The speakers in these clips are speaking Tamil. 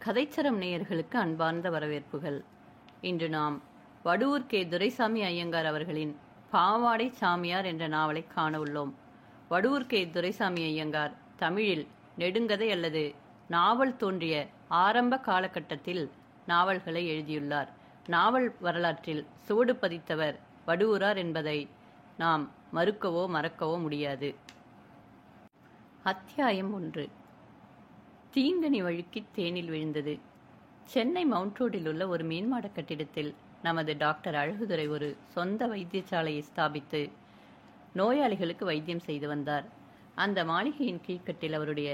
கதைச்சரம் நேயர்களுக்கு அன்பார்ந்த வரவேற்புகள். இன்று நாம் வடுவூர் கே. துரைசாமி ஐயங்கார் அவர்களின் பாவாடை சாமியார் என்ற நாவலை காண உள்ளோம். வடுவூர் கே. துரைசாமி ஐயங்கார் தமிழில் நெடுங்கதை அல்லது நாவல் தோன்றிய ஆரம்ப காலகட்டத்தில் நாவல்களை எழுதியுள்ளார். நாவல் வரலாற்றில் சுவடு பதித்தவர் வடுவூரார் என்பதை நாம் மறுக்கவோ மறக்கவோ முடியாது. அத்தியாயம் 1. தீங்கனி வழுக்கி தேனில் விழுந்தது. சென்னை மவுண்ட் ரோடில் உள்ள ஒரு மீன்மாட கட்டிடத்தில் நமது டாக்டர் அழகுதுரை ஒரு சொந்த வைத்தியசாலையை ஸ்தாபித்து நோயாளிகளுக்கு வைத்தியம் செய்து வந்தார். அந்த மாளிகையின் கீழ்க்கட்டில் அவருடைய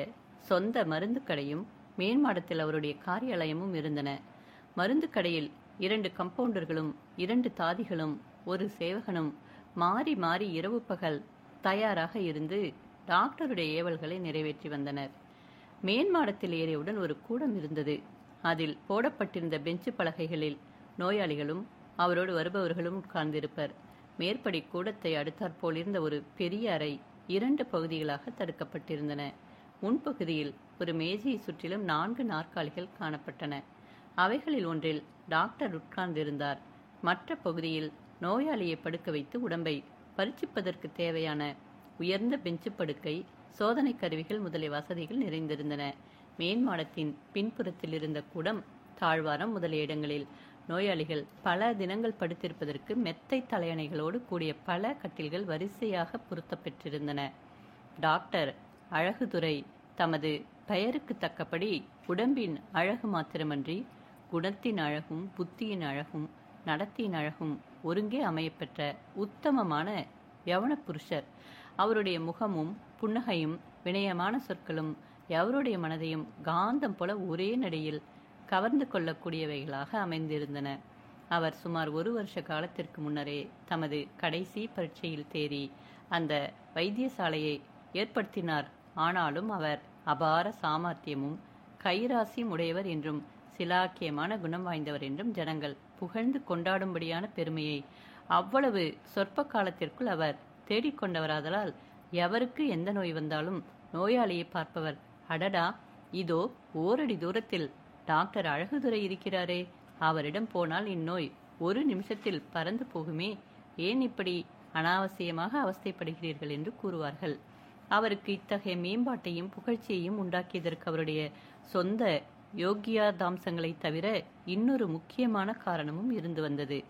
சொந்த மருந்து கடையும் மேன்மாடத்தில் அவருடைய காரியாலயமும் இருந்தன. மருந்து கடையில் 2 கம்பவுண்டர்களும் 2 தாதிகளும் 1 சேவகனும் மாறி மாறி இரவு பகல் தயாராக இருந்து டாக்டருடைய ஏவல்களை நிறைவேற்றி வந்தனர். மேன்மாடத்தில் ஏறியவுடன் ஒரு கூடம் இருந்தது. அதில் போடப்பட்டிருந்த பெஞ்சு பலகைகளில் நோயாளிகளும் அவரோடு வருபவர்களும் உட்கார்ந்திருப்பர். மேற்படி கூடத்தை அடுத்தாற்போல் இருந்த ஒரு பெரிய அறை 2 பகுதிகளாக தடுக்கப்பட்டிருந்தன. முன்பகுதியில் ஒரு மேஜையை சுற்றிலும் 4 நாற்காலிகள் காணப்பட்டன. அவைகளில் ஒன்றில் டாக்டர் உட்கார்ந்திருந்தார். மற்ற பகுதியில் நோயாளியை படுக்க வைத்து உடம்பை பரீட்சிப்பதற்கு தேவையான உயர்ந்த பெஞ்சு படுக்கை, சோதனை கருவிகள் முதலிய வசதிகள் நிறைந்திருந்தன. மேன்மாடத்தின் பின்புறத்தில் இருந்த கூடம், தாழ்வாரம் முதலிய இடங்களில் நோயாளிகள் பல தினங்கள் படுத்திருப்பதற்கு மெத்தை தலையணைகளோடு கூடிய பல கட்டில்கள் வரிசையாக பொருத்தப்பெற்றிருந்தன. டாக்டர் அழகுதுரை தமது பெயருக்கு தக்கபடி உடம்பின் அழகு மாத்திரமன்றி குணத்தின் அழகும் புத்தியின் அழகும் நடத்தியின் அழகும் ஒருங்கே அமையப்பெற்ற உத்தமமான யவன புருஷர். அவருடைய முகமும் புன்னகையும் வினயமான சொற்களும் எவருடைய மனதையும் காந்தம் போல ஒரே நடையில் கவர்ந்து கொள்ளக்கூடியவைகளாக அமைந்திருந்தன. அவர் சுமார் 1 வருஷ காலத்திற்கு முன்னரே தமது கடைசி பரீட்சையில் தேறி அந்த வைத்தியசாலையை ஏற்படுத்தினார். ஆனாலும் அவர் அபார சாமர்த்தியமும் கைராசியும் உடையவர் என்றும் சிலாக்கியமான குணம் வாய்ந்தவர் என்றும் ஜனங்கள் புகழ்ந்து கொண்டாடும்படியான பெருமையை அவ்வளவு சொற்ப காலத்திற்குள் அவர் தேடிக்கொண்டவராதலால் எவருக்கு எந்த நோய் வந்தாலும் நோயாளியை பார்ப்பவர், அடடா, இதோ ஓரடி தூரத்தில் டாக்டர் அழகுதுரை இருக்கிறாரே, அவரிடம் போனால் இந்நோய் 1 நிமிஷத்தில் பறந்து போகுமே, ஏன் இப்படி அனாவசியமாக அவஸ்தைப்படுகிறீர்கள் என்று கூறுவார்கள். அவருக்கு இத்தகைய மேம்பாட்டையும் புகழ்ச்சியையும் உண்டாக்கியதற்கு அவருடைய சொந்த யோக்கியாதாம்சங்களை தவிர இன்னொரு முக்கியமான காரணமும் இருந்து வந்தது.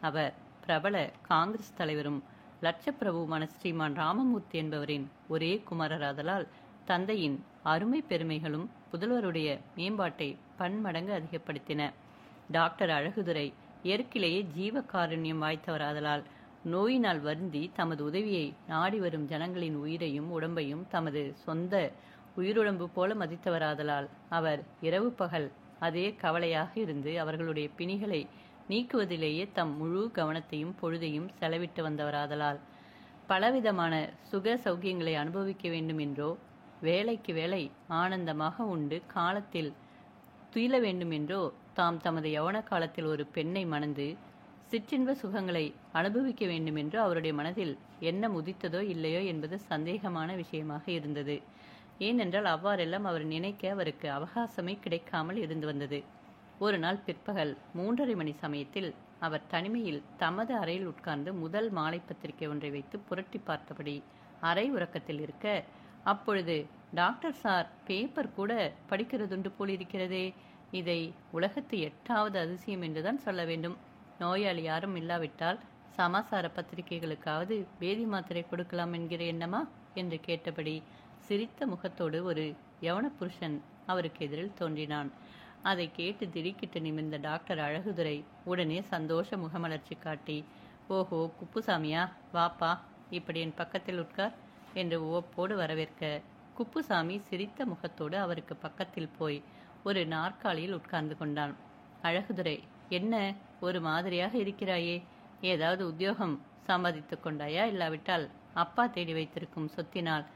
அவர் பிரபல காங்கிரஸ் தலைவரும் லட்சப்பிரபுமான ஸ்ரீமான் ராமமூர்த்தி என்பவரின் ஒரே குமாரராதலால் தந்தையின் அருமை பெருமைகளும் புதல்வருடைய மேம்பாட்டை பன்மடங்கு அதிகப்படுத்தின. டாக்டர் அழகுதுரை இயற்கையிலேயே ஜீவ காருண்யம் வாய்த்தவராதலால் நோயினால் வருந்தி தமது உதவியை நாடி வரும் ஜனங்களின் உயிரையும் உடம்பையும் தமது சொந்த உயிருடம்பு போல மதித்தவராதலால் அவர் இரவு பகல் அதே கவலையாக இருந்து அவர்களுடைய பிணிகளை நீக்குவதிலேயே தம் முழு கவனத்தையும் பொழுதையும் செலவிட்டு வந்தவராதலால் பலவிதமான சுக சௌக்கியங்களை அனுபவிக்க வேண்டும் என்றோ, வேலைக்கு வேலை ஆனந்தமாக உண்டு காலத்தில் துயில வேண்டும் என்றோ, தாம் தமது யவன காலத்தில் ஒரு பெண்ணை மணந்து சிற்றின்ப சுகங்களை அனுபவிக்க வேண்டும் என்று அவருடைய மனதில் எண்ணம் உதித்ததோ இல்லையோ என்பது சந்தேகமான விஷயமாக இருந்தது. ஏனென்றால் அவ்வாறெல்லாம் அவர் நினைக்க அவருக்கு அவகாசமே கிடைக்காமல் இருந்து வந்தது. ஒரு நாள் பிற்பகல் 3:30 மணி சமயத்தில் அவர் தனிமையில் தமது அறையில் உட்கார்ந்து முதல் மாலை பத்திரிகை ஒன்றை வைத்து புரட்டி பார்த்தபடி அரை உறக்கத்தில் இருக்க, அப்பொழுது டாக்டர் சார் பேப்பர் கூட படிக்கிறதுண்டு போலிருக்கிறதே, இதை உலகத்து 8வது அதிசயம் என்றுதான் சொல்ல வேண்டும். நோயாளி யாரும் இல்லாவிட்டால் சமாசார பத்திரிகைகளுக்காவது பேதி மாத்திரை கொடுக்கலாம் என்கிற எண்ணமா என்று கேட்டபடி சிரித்த முகத்தோடு ஒரு யவன புருஷன் அவருக்கு எதிரில் தோன்றினான். அதை கேட்டு திடுக்கிட்டு நிமிர்ந்த டாக்டர் அழகுதுரை உடனே சந்தோஷ முகமலர்ச்சி காட்டி, ஓஹோ குப்புசாமியா, வாப்பா, இப்படி என் பக்கத்தில் உட்கார் என்று உவப்போடு வரவேற்க, குப்புசாமி சிரித்த முகத்தோடு அவருக்கு பக்கத்தில் போய் ஒரு நாற்காலியில் உட்கார்ந்து கொண்டான். அழகுதுரை, என்ன ஒரு மாதிரியாக இருக்கிறாயே, ஏதாவது உத்தியோகம் சம்பாதித்து கொண்டாயா, இல்லாவிட்டால் அப்பா தேடி வைத்திருக்கும் சொத்தினால்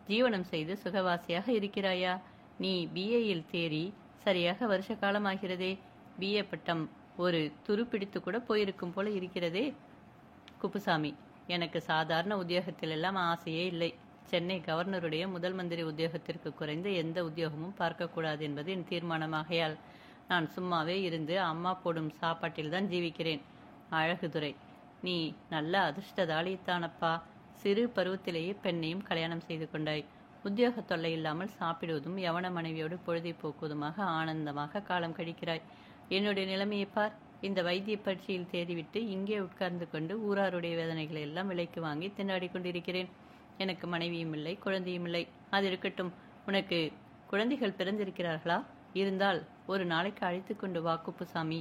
ஜீவனம் செய்து சுகவாசியாக இருக்கிறாயா? நீ BA-யில் தேறி சரியாக வருஷ காலமாகிறதே, BA பட்டம் ஒரு துருப்பிடித்து கூட போயிருக்கும் போல இருக்கிறதே. குப்புசாமி, எனக்கு சாதாரண உத்தியோகத்திலெல்லாம் ஆசையே இல்லை. சென்னை கவர்னருடைய முதல் மந்திரி உத்தியோகத்திற்கு குறைந்த எந்த உத்தியோகமும் பார்க்கக்கூடாது என்பது என் தீர்மானமாகையால் நான் சும்மாவே இருந்து அம்மா போடும் சாப்பாட்டில் தான் ஜீவிக்கிறேன். அழகுதுரை, நீ நல்ல அதிர்ஷ்டதாளித்தானப்பா. சிறு பருவத்திலேயே பெண்ணையும் கல்யாணம் செய்து கொண்டாய். உத்தியோக தொல்லை இல்லாமல் சாப்பிடுவதும் யவன மனைவியோடு பொழுதை போக்குவதுமாக ஆனந்தமாக காலம் கழிக்கிறாய். என்னுடைய நிலைமையை பார். இந்த வைத்திய பரீட்சையில் தேறிவிட்டு இங்கே உட்கார்ந்து கொண்டு ஊராருடைய வேதனைகளை எல்லாம் விலைக்கு வாங்கி திண்டாடி கொண்டிருக்கிறேன். எனக்கு மனைவியும் இல்லை, குழந்தையும் இல்லை. அது இருக்கட்டும், உனக்கு குழந்தைகள் பிறந்திருக்கிறார்களா? இருந்தால் ஒரு நாளைக்கு அழைத்து கொண்டு வா குப்புசாமி.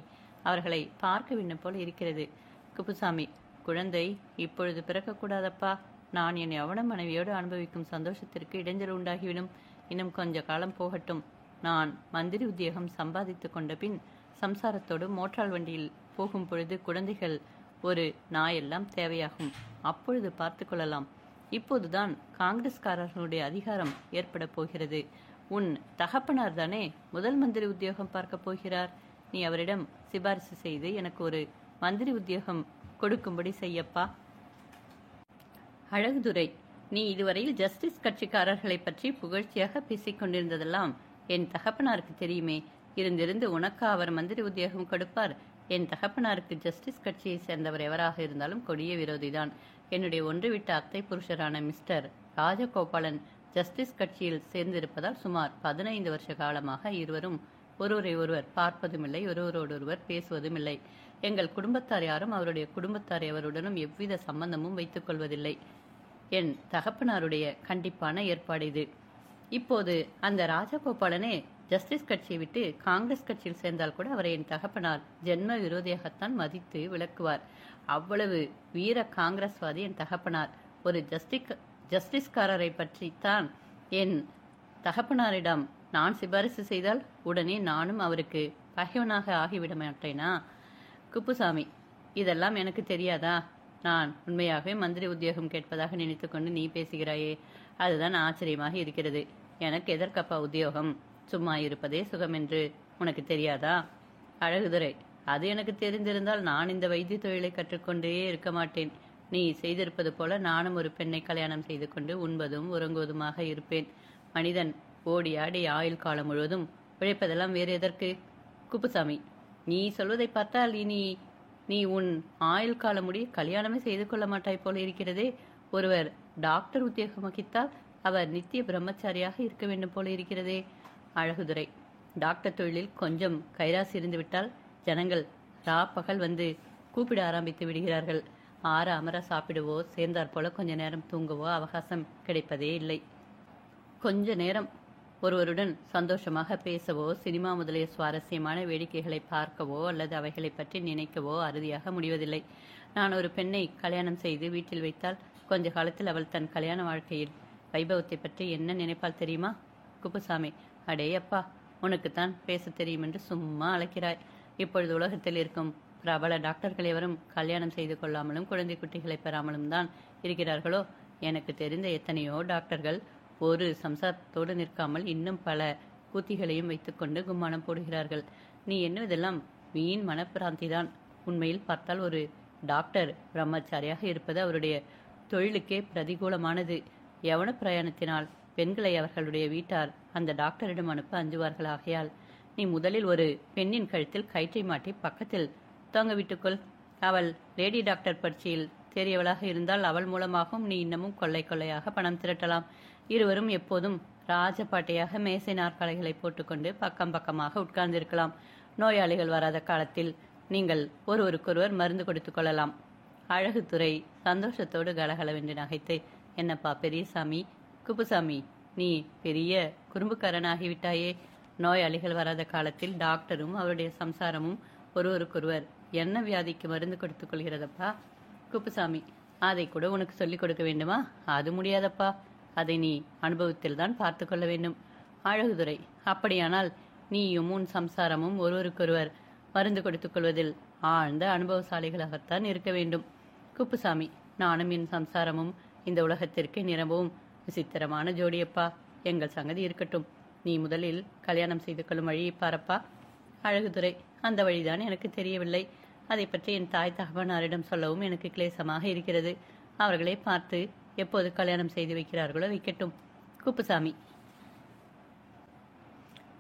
அவர்களை பார்க்க வேண்டும் போல இருக்கிறது. குப்புசாமி, குழந்தை இப்பொழுது பிறக்கக்கூடாதப்பா. நான் என் யவன மனைவியோடு அனுபவிக்கும் சந்தோஷத்திற்கு இடைஞ்சல் உண்டாகிவிடும். இன்னும் கொஞ்ச காலம் போகட்டும். நான் மந்திரி உத்தியோகம் சம்பாதித்து கொண்ட பின் சம்சாரத்தோடு மோட்டார் வண்டியில் போகும் பொழுது குழந்தைகள் ஒரு நாயெல்லாம் தேவையாகும். அப்பொழுது பார்த்து கொள்ளலாம். இப்போதுதான் காங்கிரஸ்காரர்களுடைய அதிகாரம் ஏற்பட போகிறது. உன் தகப்பனார் தானே முதல் மந்திரி உத்தியோகம் பார்க்க போகிறார். நீ அவரிடம் சிபாரிசு செய்து எனக்கு ஒரு மந்திரி உத்தியோகம் கொடுக்கும்படி செய்யப்பா. அழகுதுரை, நீ இதுவரையில் ஜஸ்டிஸ் கட்சிக்காரர்களை பற்றி புகழ்ச்சியாக பேசிக் கொண்டிருந்ததெல்லாம் என் தகப்பனாருக்கு தெரியுமே. இருந்திருந்து உனக்கா அவர் மந்திரி உத்தியோகம் கொடுப்பார்? என் தகப்பனாருக்கு ஜஸ்டிஸ் கட்சியை சேர்ந்தவர் எவராக இருந்தாலும் கொடிய விரோதிதான். என்னுடைய ஒன்றுவிட்ட அத்தை புருஷரான மிஸ்டர் ராஜகோபாலன் ஜஸ்டிஸ் கட்சியில் சேர்ந்திருப்பதால் சுமார் 15 வருஷ காலமாக இருவரும் ஒருவரை ஒருவர் பார்ப்பதுமில்லை, ஒருவரோடொருவர் பேசுவதும் இல்லை. எங்கள் குடும்பத்தார் யாரும் அவருடைய குடும்பத்தார் எவருடனும் எவ்வித சம்பந்தமும் வைத்துக் கொள்வதில்லை. என் தகப்பனாருடைய கண்டிப்பான ஏற்பாடு இது. இப்போது அந்த ராஜகோபாலனே ஜஸ்டிஸ் கட்சியை விட்டு காங்கிரஸ் கட்சியில் சேர்ந்தால் கூட அவரை என் தகப்பனார் ஜென்ம விரோதியாகத்தான் மதித்து விளக்குவார். அவ்வளவு வீர காங்கிரஸ்வாதி என் தகப்பனார். ஒரு ஜஸ்டிஸ்காரரை பற்றித்தான் என் தகப்பனாரிடம் நான் சிபாரிசு செய்தால் உடனே நானும் அவருக்கு பகைவனாக ஆகிவிட மாட்டேனா? குப்புசாமி, இதெல்லாம் எனக்கு தெரியாதா? நான் உண்மையாகவே மந்திரி உத்தியோகம் கேட்பதாக நினைத்து கொண்டு நீ பேசுகிறாயே, அதுதான் ஆச்சரியமாக இருக்கிறது. எனக்கு எதற்கப்பா உத்தியோகம்? சும்மா இருப்பதே சுகம் என்று உனக்கு தெரியாதா? அழகுதுரை, அது எனக்கு தெரிந்திருந்தால் நான் இந்த வைத்திய தொழிலை கற்றுக்கொண்டே இருக்க மாட்டேன். நீ செய்திருப்பது போல நானும் ஒரு பெண்ணை கல்யாணம் செய்து கொண்டு உண்பதும் உறங்குவதுமாக இருப்பேன். மனிதன் ஓடி ஆடி ஆயுள் காலம் முழுவதும் உழைப்பதெல்லாம் வேறு எதற்கு? குப்புசாமி, நீ சொல்வதை பார்த்தால் இனி நீ உன் ஆயுள் காலம் முடிய கல்யாணமே செய்து கொள்ள மாட்டாய் போல இருக்கிறதே. ஒருவர் டாக்டர் உத்தியோகம் வகித்தால் அவர் நித்திய பிரம்மச்சாரியாக இருக்க வேண்டும் போல இருக்கிறதே. அழகுதுரை, டாக்டர் தொழிலில் கொஞ்சம் கைராசி இருந்து விட்டால் ஜனங்கள் ரா பகல் வந்து கூப்பிட ஆரம்பித்து விடுகிறார்கள். ஆற அமர சாப்பிடுவோ சேர்ந்தாற் போல கொஞ்ச நேரம் தூங்கவோ அவகாசம் கிடைப்பதே இல்லை. கொஞ்ச நேரம் ஒருவருடன் சந்தோஷமாக பேசவோ சினிமா முதலிய சுவாரஸ்யமான வேடிக்கைகளை பார்க்கவோ அல்லது அவைகளை பற்றி நினைக்கவோ அறுதியாக முடிவதில்லை. நான் ஒரு பெண்ணை கல்யாணம் செய்து வீட்டில் வைத்தால் கொஞ்ச காலத்தில் அவள் தன் கல்யாண வாழ்க்கையில் வைபவத்தை பற்றி என்ன நினைப்பால் தெரியுமா? குப்புசாமி, அடே அப்பா, உனக்குத்தான் பேச தெரியும் என்று சும்மா அழைக்கிறாய். இப்பொழுது உலகத்தில் இருக்கும் பிரபல டாக்டர்கள் எவரும் கல்யாணம் செய்து கொள்ளாமலும் குழந்தை குட்டிகளை பெறாமலும் தான் இருக்கிறார்களோ? எனக்கு தெரிந்த எத்தனையோ டாக்டர்கள் ஒரு சம்சாரத்தோடு நிற்காமல் இன்னும் பல கூத்திகளையும் வைத்துக்கொண்டு கும்மானம் போடுகிறார்கள். நீ என்னதெல்லாம் வீண் மனப்பிராந்திதான். உண்மையில் பார்த்தால் ஒரு டாக்டர் பிரம்மச்சாரியாக இருப்பது அவருடைய தொழிலுக்கே பிரதிகூலமானது. யவன பிரயாணத்தினால் பெண்களை அவர்களுடைய வீட்டார் அந்த டாக்டரிடம் அனுப்ப அஞ்சுவார்கள். ஆகையால் நீ முதலில் ஒரு பெண்ணின் கழுத்தில் கயிற்றை மாட்டி பக்கத்தில் தொங்க விட்டுக்கொள். அவள் லேடி டாக்டர் பரீட்சையில் தேறியவளாக இருந்தால் அவள் மூலமாகவும் நீ இன்னமும் கொள்ளை கொள்ளையாக பணம் திரட்டலாம். இருவரும் எப்போதும் ராஜபாட்டையாக மேசை நாற்காலிகளை போட்டுக்கொண்டு பக்கம் பக்கமாக உட்கார்ந்திருக்கலாம். நோயாளிகள் வராத காலத்தில் நீங்கள் ஒருவருக்கொருவர் மருந்து கொடுத்துக் கொள்ளலாம். அழகுதுரை சந்தோஷத்தோடு கலகலவென்று நகைத்து, என்னப்பா பெரியசாமி, குப்புசாமி, நீ பெரிய குறும்புக்காரனாகிவிட்டாயே. நோயாளிகள் வராத காலத்தில் டாக்டரும் அவருடைய சம்சாரமும் ஒருவருக்கொருவர் என்ன வியாதிக்கு மருந்து கொடுத்துக் கொள்கிறதப்பா? குப்புசாமி, அதை கூட உனக்கு சொல்லிக் கொடுக்க வேண்டுமா? அது முடியாதப்பா. அதை நீ அனுபவத்தில் தான் பார்த்து கொள்ள வேண்டும். அழகுதுரை, அப்படியானால் நீயும் உன் சம்சாரமும் ஒருவருக்கொருவர் மருந்து கொடுத்துக் கொள்வதில் ஆழ்ந்த அனுபவசாலிகளாகத்தான் இருக்க வேண்டும். குப்புசாமி, நானும் என் சம்சாரமும் இந்த உலகத்திற்கு நிரம்பவும் விசித்திரமான ஜோடியப்பா. எங்கள் சங்கதி இருக்கட்டும். நீ முதலில் கல்யாணம் செய்து கொள்ளும் வழியை பாரப்பா. அழகுதுரை, அந்த வழிதான் எனக்கு தெரியவில்லை. அதை பற்றி என் தாய் தகவனாரிடம் சொல்லவும் எனக்கு கிளேசமாக இருக்கிறது. அவர்களே பார்த்து எப்போது கல்யாணம் செய்து வைக்கிறார்களோ வைக்கட்டும்.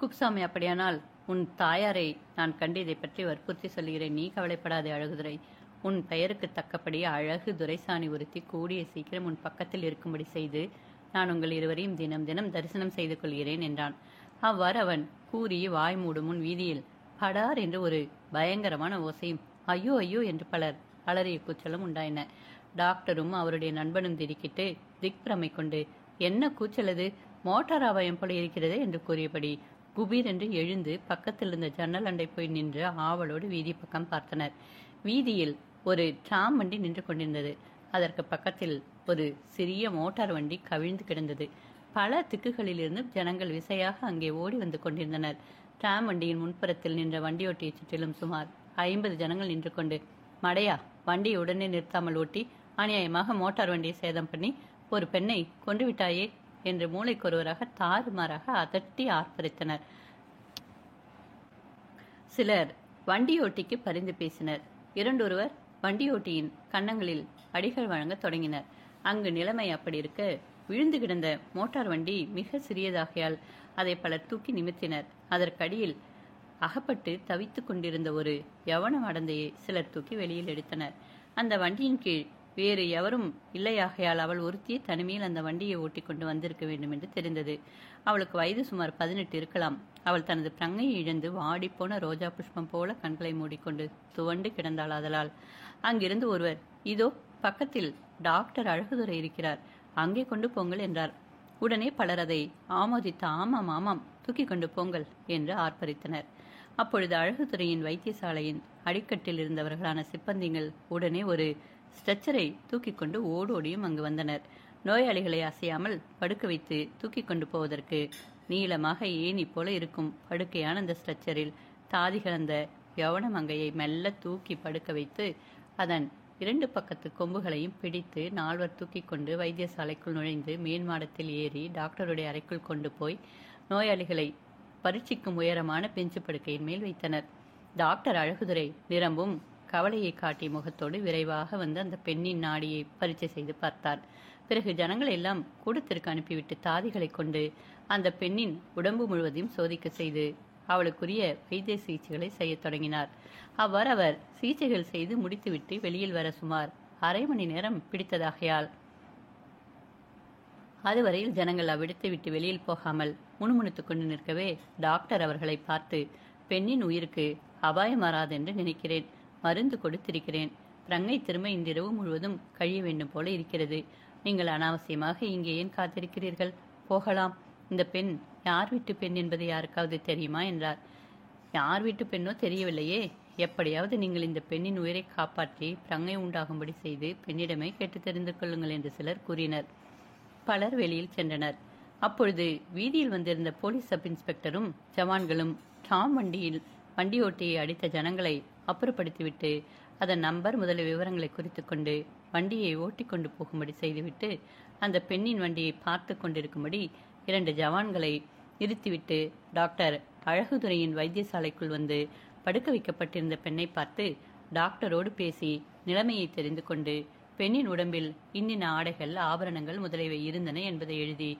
குப்புசாமி, அப்படியானால் உன் தாயாரை நான் கண்டு இதை பற்றி வற்புறுத்தி சொல்கிறேன். நீ கவலைப்படாதே அழகுதுரை. உன் பெயருக்கு தக்கபடி அழகு துரைசாணி ஒருத்தி கூடிய சீக்கிரம் உன் பக்கத்தில் இருக்கும்படி செய்து நான் உங்கள் இருவரையும் தினம் தினம் தரிசனம் செய்து கொள்கிறேன் என்றான். அவ்வாறு அவன் கூறி வாய் மூடும் முன் வீதியில் படார் என்று ஒரு பயங்கரமான ஓசையும் ஐயோ ஐயோ என்று பலர் அலறிய கூச்சலும் உண்டாயின. டாக்டரும் அவருடைய நண்பனும் திடுக்கிட்டு திக்பிரமை கொண்டு என்ன கூச்சலது, மோட்டார் அபாயம் போல இருக்கிறது என்று கூறியபடி குபீர் என்று எழுந்து பக்கத்தில் இருந்த ஜன்னல் அண்டை போய் நின்று ஆவலோடு வீதி பக்கம் பார்த்தனர். வீதியில் ஒரு டிராம் வண்டி நின்று கொண்டிருந்தது. அதற்கு பக்கத்தில் ஒரு சிறிய மோட்டார் வண்டி கவிழ்ந்து கிடந்தது. பல திக்குகளிலிருந்து ஜனங்கள் விசையாக அங்கே ஓடி வந்து கொண்டிருந்தனர். டிராம் வண்டியின் முன்புறத்தில் நின்ற வண்டியோட்டியை சுற்றிலும் சுமார் 50 ஜனங்கள் நின்று கொண்டு மடையா, வண்டியை உடனே நிறுத்தாமல் ஓட்டி அநியாயமாக மோட்டார் வண்டியை சேதம் பண்ணி ஒரு பெண்ணை கொண்டு விட்டாயே என்று மூளைக்கொருவராக தாறுமாறாக அதட்டி ஆர்ப்பரித்தனர். சிலர் வண்டியோட்டிக்கு பரிந்து பேசினர். இரண்டொருவர் வண்டியோட்டியின் கன்னங்களில் அடிகள் வழங்க தொடங்கினர். அங்கு நிலைமை அப்படி இருக்க விழுந்து கிடந்த மோட்டார் வண்டி மிக சிறியதாகையால் அதை பலர் தூக்கி நிமித்தினர். அதற்கடியில் அகப்பட்டு தவித்துக் கொண்டிருந்த ஒரு யவன மடந்தையை சிலர் தூக்கி வெளியில் எடுத்தனர். அந்த வண்டியின் கீழ் வேறு எவரும் இல்லையாகையால் அவள் ஒருத்தியே தனிமையில் அந்த வண்டியை ஓட்டி கொண்டு வந்திருக்க வேண்டும் என்று தெரிந்தது. அவளுக்கு வயது சுமார் 18 இருக்கலாம். அவள் தனது பிரங்கையை இழந்து வாடிப்போன ரோஜா புஷ்பம் போல கண்களை மூடிக்கொண்டு துவண்டு கிடந்தாள். ஆதலால் அங்கிருந்து ஒருவர் இதோ பக்கத்தில் டாக்டர் அழகுதுரை இருக்கிறார், அங்கே கொண்டு போங்கள் என்றார். உடனே பலர் அதை ஆமோதித்து ஆமாம் ஆமாம் தூக்கி கொண்டு போங்கள் என்று ஆர்ப்பரித்தனர். அப்பொழுது அழகுதுறையின் வைத்தியசாலையின் அடிக்கட்டில் இருந்தவர்களான சிப்பந்திகள் உடனே ஒரு ஸ்ட்ரெச்சரை தூக்கி கொண்டு ஓடோடியும் அங்கு வந்தனர். நோயாளிகளை அசையாமல் படுக்க வைத்து தூக்கி கொண்டு போவதற்கு நீளமாக ஏணி போல இருக்கும் படுக்கையான அந்த ஸ்ட்ரெச்சரில் தாதி கலந்த யவன மங்கையை மெல்ல தூக்கி படுக்க வைத்து அதன் 2 பக்கத்து கொம்புகளையும் பிடித்து 4 தூக்கி கொண்டு வைத்தியசாலைக்குள் நுழைந்து மேல் மாடத்தில் ஏறி டாக்டருடைய அறைக்குள் கொண்டு போய் நோயாளிகளை பரீட்சிக்கும் உயரமான பெஞ்சு படுக்கையின் மேல் வைத்தனர். டாக்டர் அழகுதுரை நிரம்பும் கவலையை காட்டிய முகத்தோடு விரைவாக வந்து அந்த பெண்ணின் நாடியை பரீட்சை செய்து பார்த்தார். பிறகு ஜனங்கள் எல்லாம் கூடத்திற்கு அனுப்பிவிட்டு தாதிகளை கொண்டு அந்த பெண்ணின் உடம்பு முழுவதையும் சோதிக்க செய்து அவளுக்குரிய வைத்திய சிகிச்சைகளை செய்ய தொடங்கினார். அவ்வாறு அவர் சிகிச்சைகள் செய்து முடித்துவிட்டு வெளியில் வர சுமார் அரை மணி நேரம் பிடித்ததாகையால் அதுவரையில் ஜனங்கள் அவ்விடத்தை விட்டு வெளியில் போகாமல் முணுமுணுத்துக் கொண்டு நிற்கவே டாக்டர் அவர்களை பார்த்து பெண்ணின் உயிருக்கு அபாயம் வராதென்று நினைக்கிறேன், மருந்து கொடுத்திருக்கிறேன், பிரங்கை திரும்ப இன்றிரவு முழுவதும் கழிய வேண்டும் போல இருக்கிறது, நீங்கள் அனாவசியமாக இங்கே ஏன் காத்திருக்கிறீர்கள், போகலாம். இந்த பெண் யார் வீட்டு பெண் என்பது யாருக்காவது தெரியுமா என்றார். யார் வீட்டு பெண்ணோ தெரியவில்லையே, எப்படியாவது நீங்கள் இந்த பெண்ணின் உயிரை காப்பாற்றி பிரங்கை உண்டாகும்படி செய்து பெண்ணிடமே கேட்டு தெரிந்து கொள்ளுங்கள் என்று சிலர் கூறினர். பலர் வெளியில் சென்றனர். அப்பொழுது வீதியில் வந்திருந்த போலீஸ் சப் இன்ஸ்பெக்டரும் ஜவான்களும் டாம் வண்டியோட்டியை அடித்த ஜனங்களை அப்புறப்படுத்திவிட்டு அதன் நம்பர் முதலிய விவரங்களை குறித்து கொண்டு வண்டியை ஓட்டி கொண்டு போகும்படி செய்துவிட்டு அந்த பெண்ணின் வண்டியை பார்த்து கொண்டிருக்கும்படி 2 ஜவான்களை நிறுத்திவிட்டு டாக்டர் அழகுதுரையின் வைத்தியசாலைக்குள் வந்து படுக்க வைக்கப்பட்டிருந்த பெண்ணை பார்த்து டாக்டரோடு பேசி நிலைமையை தெரிந்து கொண்டு பெண்ணின் உடம்பில் இன்னின ஆடைகள் ஆபரணங்கள் முதலியவை இருந்தன என்பதை எழுதி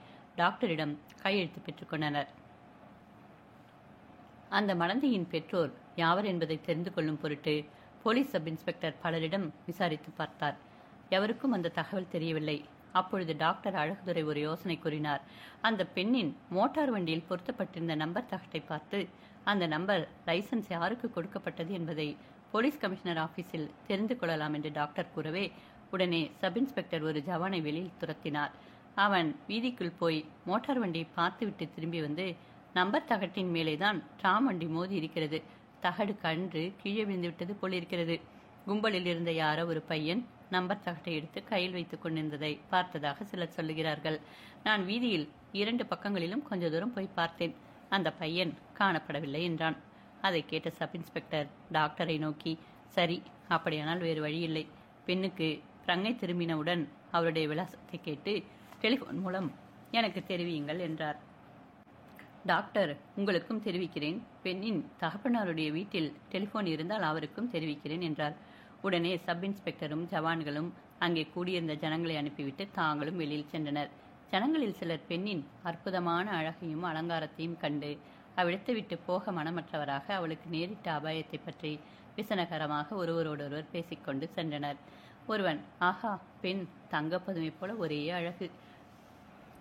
டாக்டரிடம் கையெழுத்து பெற்றுக்கொண்டனர். அந்த மடந்தையின் பெற்றோர் யாவர் என்பதை தெரிந்து கொள்ளும் பொருட்டு போலீஸ் சப் இன்ஸ்பெக்டர் பலரிடம் விசாரித்து பார்த்தார். எவருக்கும் அந்த தகவல் தெரியவில்லை. அப்பொழுது டாக்டர் அழகுதுரை ஒரு யோசனை கூறினார். அந்த பெண்ணின் மோட்டார் வண்டியில் பொருத்தப்பட்டிருந்த நம்பர் தகட்டை பார்த்து அந்த நம்பர் லைசன்ஸ் யாருக்கு கொடுக்கப்பட்டது என்பதை போலீஸ் கமிஷனர் ஆபீஸில் தெரிந்து கொள்ளலாம் என்று டாக்டர் கூறவே உடனே சப் இன்ஸ்பெக்டர் ஒரு ஜவானை வெளியில் துரத்தினார். அவன் வீதிக்குள் போய் மோட்டார் வண்டியை பார்த்துவிட்டு திரும்பி வந்து நம்பர் தகட்டின் மேலேதான் டிராம் வண்டி மோதி இருக்கிறது, தகடு கன்று கீழே விழுந்து விட்டது போலிருக்கிறது. கும்பலில் இருந்த யாரோ ஒரு பையன் நம்பர் தகட்டை எடுத்து கையில் வைத்துக் கொண்டிருந்ததை பார்த்ததாக சிலர் சொல்லுகிறார்கள். நான் வீதியில் 2 பக்கங்களிலும் கொஞ்ச தூரம் போய் பார்த்தேன், அந்த பையன் காணப்படவில்லை என்றான். அதை கேட்ட சப் இன்ஸ்பெக்டர் டாக்டரை நோக்கி, சரி, அப்படியானால் வேறு வழியில்லை, பெண்ணுக்கு பிரங்கை திரும்பினவுடன் அவருடைய விலாசத்தை கேட்டு டெலிஃபோன் மூலம் எனக்கு தெரிவியுங்கள் என்றார். டாக்டர், உங்களுக்கும் தெரிவிக்கிறேன், பெண்ணின் தகப்பனாருடைய வீட்டில் டெலிஃபோன் இருந்தால் அவருக்கும் தெரிவிக்கிறேன் என்றார். உடனே சப் இன்ஸ்பெக்டரும் ஜவான்களும் அங்கே கூடியிருந்த ஜனங்களை அனுப்பிவிட்டு தாங்களும் வெளியில் சென்றனர். ஜனங்களில் சிலர் பெண்ணின் அற்புதமான அழகையும் அலங்காரத்தையும் கண்டு அவ்விடத்தை விட்டு போக மனமற்றவராக அவளுக்கு நேரிட்ட அபாயத்தை பற்றி விசனகரமாக ஒருவரோடொருவர் பேசிக்கொண்டு சென்றனர். ஒருவன், ஆஹா, பெண் தங்கப்பதுமை போல ஒரே அழகு.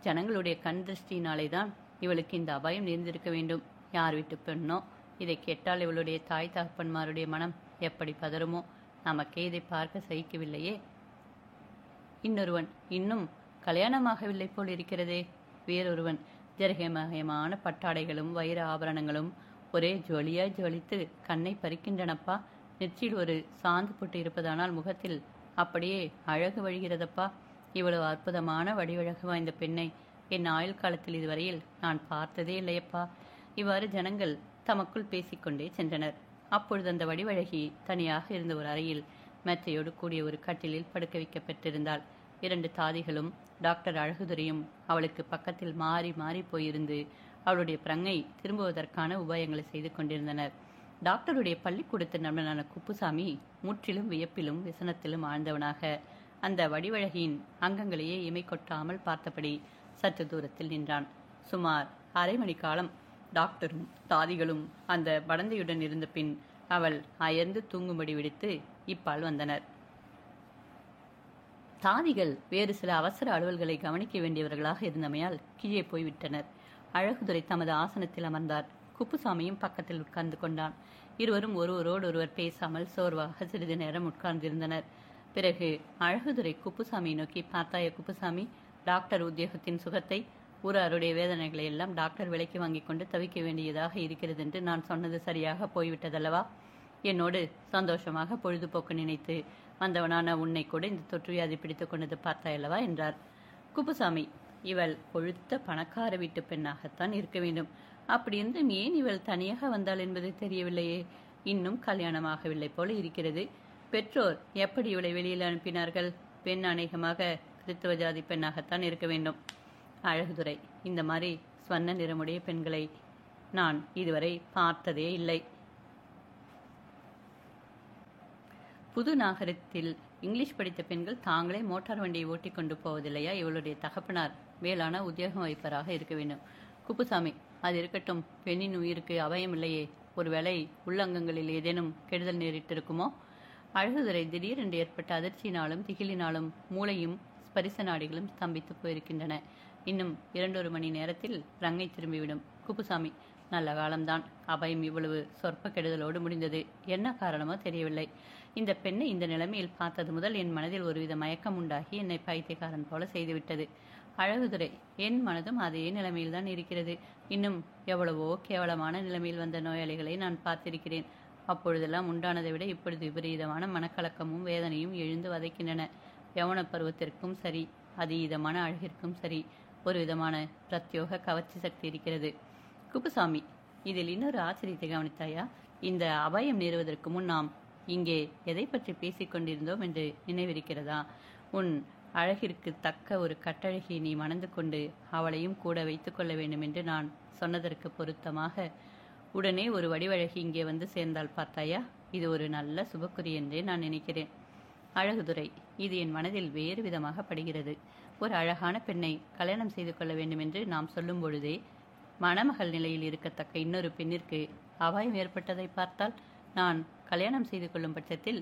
ஜனங்களுடைய கண் திருஷ்டியினாலே தான் இவளுக்கு இந்த அபாயம் நேர்ந்திருக்க வேண்டும். யார் வீட்டு பெண்ணோ? இதை கேட்டால் இவளுடைய தாய் தகப்பன்மாருடைய மனம் எப்படி பதறுமோ? நமக்கே இதை பார்க்க சகிக்கவில்லையே. இன்னொருவன், இன்னும் கல்யாணமாகவில்லை போல் இருக்கிறதே. வேறொருவன், ஜெரகமயமான பட்டாடைகளும் வைர ஆபரணங்களும் ஒரே ஜொலியாய் ஜொலித்து கண்ணை பறிக்கின்றனப்பா. நெற்றியில் ஒரு சாந்து போட்டு இருப்பதானால் முகத்தில் அப்படியே அழகு வழிகிறதப்பா. இவ்வளவு அற்புதமான வடிவழகு வாய்ந்த பெண்ணை என் ஆயுள் காலத்தில் இதுவரையில் நான் பார்த்ததே இல்லையப்பா. இவ்வாறு ஜனங்கள் தமக்குள் பேசிக்கொண்டே சென்றனர். அப்பொழுது அந்த வடிவழகி தனியாக இருந்த ஒரு அறையில் மெத்தையோடு கூடிய ஒரு கட்டிலில் படுக்க வைக்கப்பட்டிருந்தாள். 2 தாதிகளும் டாக்டர் அழகுதுரையும் அவளுக்கு பக்கத்தில் மாறி மாறி போயிருந்து அவளுடைய பிரங்கை திரும்புவதற்கான உபாயங்களை செய்து கொண்டிருந்தனர். டாக்டருடைய பள்ளிக்கூடத்து நண்பனான குப்புசாமி முற்றிலும் வியப்பிலும் விசனத்திலும் ஆழ்ந்தவனாக அந்த வடிவழகியின் அங்கங்களையே இமை கொட்டாமல் பார்த்தபடி சற்று தூரத்தில் நின்றான். சுமார் அரை மணி காலம் டாக்டரும் தாதிகளும் அந்த படந்தையுடன் இருந்த பின் அவள் அயர்ந்து தூங்கும்படி விடுத்து இப்பால் வந்தனர். தாதிகள் வேறு சில அவசர அலுவல்களை கவனிக்க வேண்டியவர்களாக இருந்தமையால் கீழே போய்விட்டனர். அழகுதுரை தமது ஆசனத்தில் அமர்ந்தார். குப்புசாமியும் பக்கத்தில் உட்கார்ந்து கொண்டான். இருவரும் ஒருவரோடொருவர் பேசாமல் சோர்வாக சிறிது நேரம் உட்கார்ந்திருந்தனர். பிறகு அழகுதுரை குப்புசாமியை நோக்கி, பார்த்தாய குப்புசாமி, டாக்டர் உத்தியோகத்தின் சுகத்தை, ஊராருடைய வேதனைகளை எல்லாம் டாக்டர் விலைக்கு வாங்கி கொண்டு தவிக்க வேண்டியதாக இருக்கிறது என்று நான் சொன்னது சரியாக போய்விட்டதல்லவா? என்னோடு சந்தோஷமாக பொழுதுபோக்கு நினைத்து வந்தவனான உன்னை கூட இந்த தொற்றுவியாதி பிடித்து கொண்டது பார்த்தாயல்லவா என்றார். குப்புசாமி, இவள் கொழுத்த பணக்கார வீட்டு பெண்ணாகத்தான் இருக்க வேண்டும். அப்படியிருந்தும் ஏன் இவள் தனியாக வந்தாள் என்பது தெரியவில்லையே. இன்னும் கல்யாணமாகவில்லை போல இருக்கிறது. பெற்றோர் எப்படி இவளை வெளியில் அனுப்பினார்கள்? பெண் அநேகமாக கிறித்துவ ஜாதி பெண்ணாகத்தான் இருக்க வேண்டும். அழகுதுரை, இந்த மாதிரி ஸ்வர்ண நிறமுடைய பெண்களை நான் இதுவரை பார்த்ததே இல்லை. புது நாகரிகத்தில் இங்கிலீஷ் படித்த பெண்கள் தாங்களே மோட்டார் வண்டியை ஓட்டி கொண்டு போவதில்லையா? இவளுடைய தகப்பனார் வேளான உத்தியோகம் வைப்பராக இருக்க வேண்டும். குப்புசாமி, அது இருக்கட்டும், பெண்ணின் உயிருக்கு அபாயம் இல்லையே. ஒருவேளை உள்ளங்கங்களில் ஏதேனும் கெடுதல் நேரிட்டிருக்குமோ? அழகுதுரை திடீரென்று ஏற்பட்ட அதிர்ச்சியினாலும் திகிலினாலும் மூளையும் ஸ்பரிச நாடிகளும் ஸ்தம்பித்து போயிருக்கின்றன. இன்னும் 2-1 மணி நேரத்தில் ரங்கை திரும்பிவிடும். குப்புசாமி, நல்ல காலம்தான். அபயம் இவ்வளவு சொற்ப கெடுதலோடு முடிந்தது. என்ன காரணமோ தெரியவில்லை. இந்த பெண்ணை இந்த நிலைமையில் பார்த்தது முதல் என் மனதில் ஒருவித மயக்கம் உண்டாகி என்னை பைத்தியக்காரன் போல செய்துவிட்டது. அழகுதுரை, என் மனதும் அதே நிலைமையில்தான் இருக்கிறது. இன்னும் எவ்வளவோ கேவலமான நிலைமையில் வந்த நோயாளிகளை நான் பார்த்திருக்கிறேன். அப்பொழுதெல்லாம் உண்டானதை விட இப்பொழுது விபரீதமான மனக்கலக்கமும் வேதனையும் எழுந்து வதைக்கின்றன. யவன பருவத்திற்கும் சரி, அதீதமான அழகிற்கும் சரி, ஒரு விதமான பிரத்யோக கவர்ச்சி சக்தி இருக்கிறது. குப்புசாமி, இதில் இன்னொரு ஆச்சரியத்தை கவனித்தாயா? இந்த அபாயம் நேருவதற்கு முன் நாம் இங்கே எதை பற்றி பேசிக் கொண்டிருந்தோம் என்று நினைவிருக்கிறதா? உன் அழகிற்கு தக்க ஒரு கட்டழகியை நீ மணந்து கொண்டு அவளையும் கூட வைத்துக் கொள்ள வேண்டும் என்று நான் சொன்னதற்கு பொருத்தமாக உடனே ஒரு வடிவழகி இங்கே வந்து சேர்ந்தால் பார்த்தாயா? இது ஒரு நல்ல சுபக்குறி என்றே நான் நினைக்கிறேன். அழகுதுரை, இது என் மனதில் வேறு விதமாக படுகிறது. ஒரு அழகான பெண்ணை கல்யாணம் செய்து கொள்ள வேண்டும் என்று நாம் சொல்லும் பொழுதே மணமகள் நிலையில் இருக்கத்தக்க இன்னொரு பெண்ணிற்கு அபாயம் ஏற்பட்டதை பார்த்தால், நான் கல்யாணம் செய்து கொள்ளும் பட்சத்தில்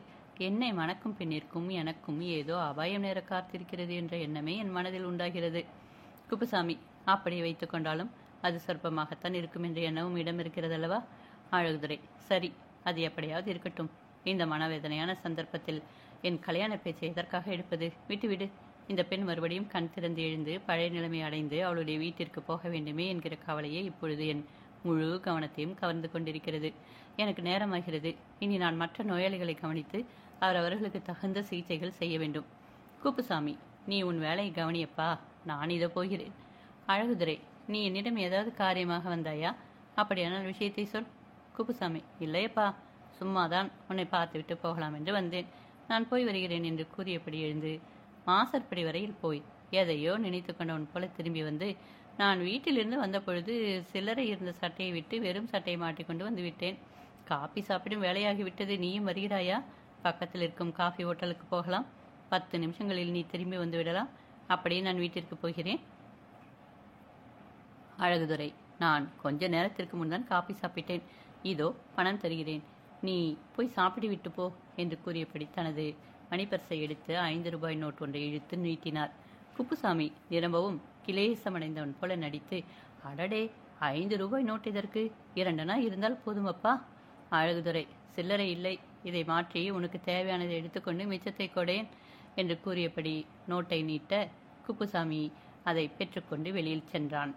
என்னை மணக்கும் பெண்ணிற்கும் எனக்கும் ஏதோ அபாயம் நேர காத்திருக்கிறது என்ற எண்ணமே என் மனதில் உண்டாகிறது. குப்புசாமி, அப்படி வைத்துக் கொண்டாலும் அது சொற்பமாகத்தான் இருக்கும் என்ற எண்ணமும் இடம் இருக்கிறதல்லவா? அழகுதுரை, சரி, அது எப்படியாவது இருக்கட்டும். இந்த மனவேதனையான சந்தர்ப்பத்தில் என் கல்யாண பேச்சை எதற்காக எடுப்பது? விட்டுவிடு. இந்த பெண் மறுபடியும் கண் திறந்து எழுந்து பழைய நிலைமை அடைந்து அவளுடைய வீட்டிற்கு போக வேண்டுமே என்கிற கவலையே இப்பொழுது என் முழு கவனத்தையும் கவர்ந்து கொண்டிருக்கிறது. எனக்கு நேரமாகிறது. இனி நான் மற்ற நோயாளிகளை கவனித்து அவரவர்களுக்கு தகுந்த சிகிச்சைகள் செய்ய வேண்டும். குப்புசாமி, நீ உன் வேலையை கவனியப்பா, நான் இதோ போகிறேன். அழகுதுரை, நீ என்னிடம் ஏதாவது காரியமாக வந்தாயா? அப்படியானால் விஷயத்தை சொல். குப்புசாமி, இல்லையப்பா, சும்மாதான் உன்னை பார்த்துவிட்டு போகலாம் என்று வந்தேன். நான் போய் வருகிறேன் என்று கூறியபடி எழுந்து மாசற்படி வரையில் போய் எதையோ நினைத்து கொண்டவன் போல திரும்பி வந்து, நான் வீட்டிலிருந்து வந்த பொழுது சில்லறை இருந்த சட்டையை விட்டு வெறும் சட்டையை மாட்டிக்கொண்டு வந்து விட்டேன். காபி சாப்பிடும் வேலையாகிவிட்டது. நீயும் வருகிறாயா? பக்கத்தில் இருக்கும் காஃபி ஹோட்டலுக்கு போகலாம். 10 நிமிஷங்களில் நீ திரும்பி வந்து விடலாம். அப்படியே நான் வீட்டிற்கு போகிறேன். அழகுதுரை, நான் கொஞ்ச நேரத்திற்கு முன்தான் காபி சாப்பிட்டேன். இதோ பணம் தருகிறேன், நீ போய் சாப்பிட்டு விட்டு போ என்று கூறியபடி தனது மணிப்பர்ஸை எடுத்து 5 ரூபாய் நோட் ஒன்றை இழுத்து நீட்டினார். குப்புசாமி நிரம்பவும் கிளேசமடைந்தவன் போல நடித்து, அடடே, 5 ரூபாய் நோட் இதற்கு 2 இருந்தால் போதுமப்பா. அழகுதுரை, சில்லறை இல்லை, இதை மாற்றி உனக்கு தேவையானதை எடுத்துக்கொண்டு மிச்சத்தை கொடேன் என்று கூறியபடி நோட்டை நீட்ட குப்புசாமி அதை பெற்றுக்கொண்டு வெளியில் சென்றான்.